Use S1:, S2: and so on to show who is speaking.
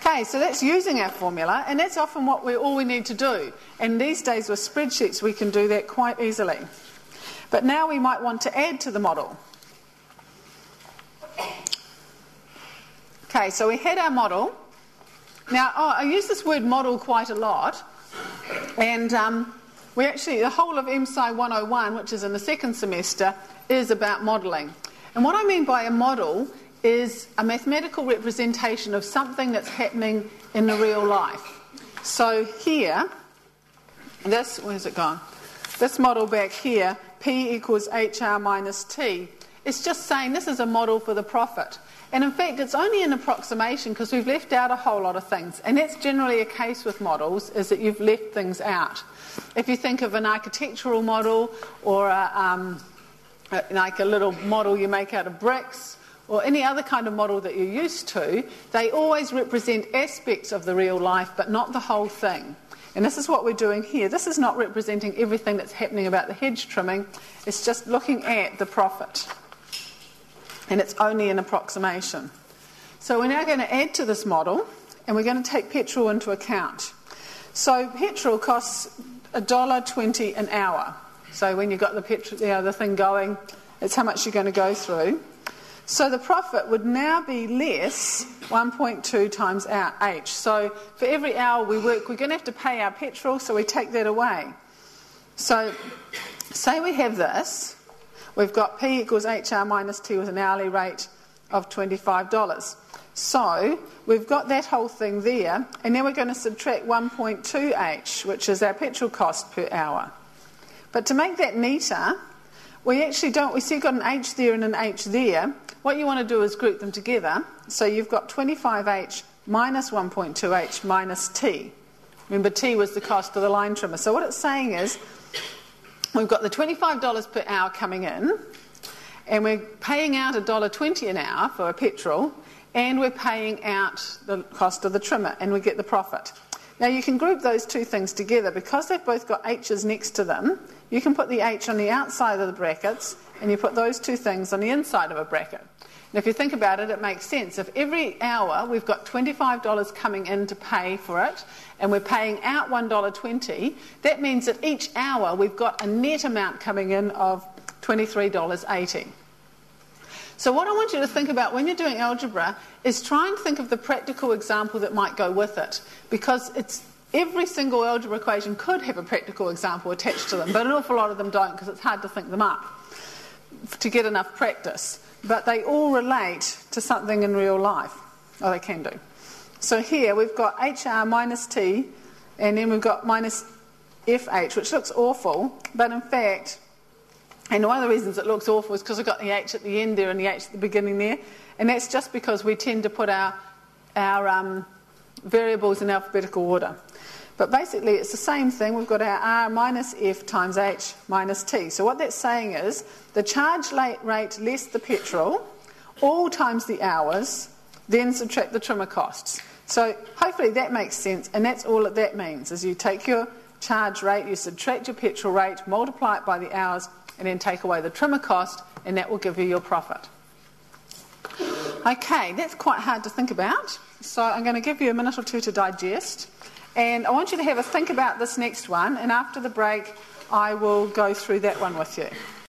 S1: Okay, so that's using our formula, and that's often all we need to do. And these days with spreadsheets we can do that quite easily. But now we might want to add to the model. Okay, so we had our model. Now, I use this word model quite a lot, and the whole of MSci 101, which is in the second semester, is about modelling. And what I mean by a model is a mathematical representation of something that's happening in the real life. So here, where's it gone? This model back here, P equals HR minus T, it's just saying this is a model for the profit. And in fact, it's only an approximation because we've left out a whole lot of things. And that's generally a case with models, is that you've left things out. If you think of an architectural model or like a little model you make out of bricks or any other kind of model that you're used to, they always represent aspects of the real life but not the whole thing. And this is what we're doing here. This is not representing everything that's happening about the hedge trimming. It's just looking at the profit. And it's only an approximation. So we're now going to add to this model, and we're going to take petrol into account. So petrol costs $1.20 an hour. So when you've got the thing going, it's how much you're going to go through. So the profit would now be less 1.2 times our H. So for every hour we work, we're going to have to pay our petrol, so we take that away. So say we have this. We've got P equals HR minus T with an hourly rate of $25. So we've got that whole thing there, and then we're going to subtract 1.2H, which is our petrol cost per hour. But to make that neater, we see you've got an H there and an H there. What you want to do is group them together. So you've got 25H minus 1.2H minus T. Remember, T was the cost of the line trimmer. So what it's saying is, we've got the $25 per hour coming in, and we're paying out $1.20 an hour for a petrol, and we're paying out the cost of the trimmer, and we get the profit. Now you can group those two things together. Because they've both got H's next to them, you can put the H on the outside of the brackets, and you put those two things on the inside of a bracket. And if you think about it, it makes sense. If every hour we've got $25 coming in to pay for it, and we're paying out $1.20, that means that each hour we've got a net amount coming in of $23.80. So what I want you to think about when you're doing algebra is try and think of the practical example that might go with it, because every single algebra equation could have a practical example attached to them, but an awful lot of them don't because it's hard to think them up to get enough practice. But they all relate to something in real life. Oh, they can do. So here we've got HR minus T, and then we've got minus FH, which looks awful, but in fact, and one of the reasons it looks awful is because we've got the H at the end there and the H at the beginning there, and that's just because we tend to put our variables in alphabetical order. But basically it's the same thing. We've got our R minus F times H minus T. So what that's saying is the charge rate less the petrol, all times the hours, then subtract the trimmer costs. So hopefully that makes sense, and that's all that means, is you take your charge rate, you subtract your petrol rate, multiply it by the hours, and then take away the trimmer cost, and that will give you your profit. Okay, that's quite hard to think about, so I'm going to give you a minute or two to digest. And I want you to have a think about this next one, and after the break I will go through that one with you.